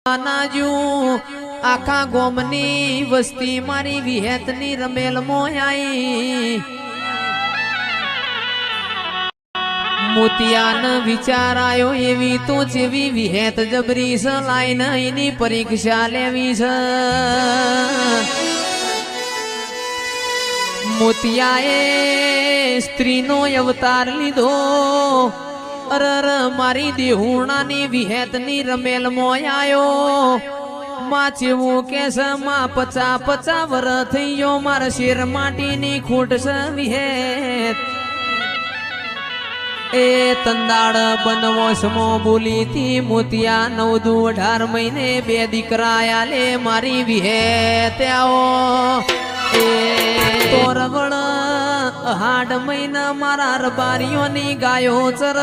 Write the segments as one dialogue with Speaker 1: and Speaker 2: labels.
Speaker 1: નાજુ આખા ગોમની વસ્તી મારી વિહેતની રમેલ મોયાઈ મોતિયાન વિચાર આયો એવી તો જેવી વિહેત જબરી સલાઈ એની પરીક્ષા લેવી છે મોતિયાએ સ્ત્રીનો અવતાર લીધો અરર મારી દેહુણાની વિહેતની રમેલ મોયાયો માં ચેવું કે છે માં 50 વર થઈ ગયો મારા શેર માટીની ખોટ છે વિહેત એ તંદાળ બનવો સમો બોલી તી મોતિયા 9-18 મહિને 2 દીકરા આલે મારી વિહેત આવો એ તોરવળ 8 મહિના મારા રબારીઓની ગાયો ચર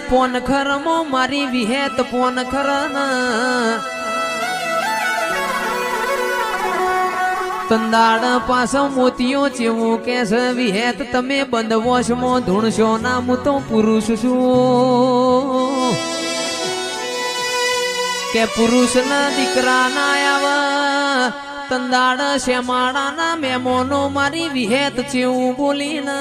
Speaker 1: પોનખરમો મારી વિહેત પોનખર તંદાળ પાછો મોતિયો ચેવું કે છે વિહેત તમે બંધવોશમાં ધૂણશો ના હું તો પુરુષ છું કે પુરુષના દીકરા ના આવા તંદાળ શ્યામાળાના મેમોનો મારી વિહેત ચેવું બોલીને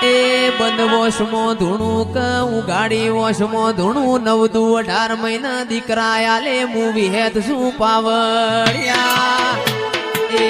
Speaker 1: એ બંધવોશમાં ધૂણું કે ઉગાડી વોશમાં ધૂણું 9-18 મહિના દીકરા આલે હું વિહેત શું પાવડિયા એ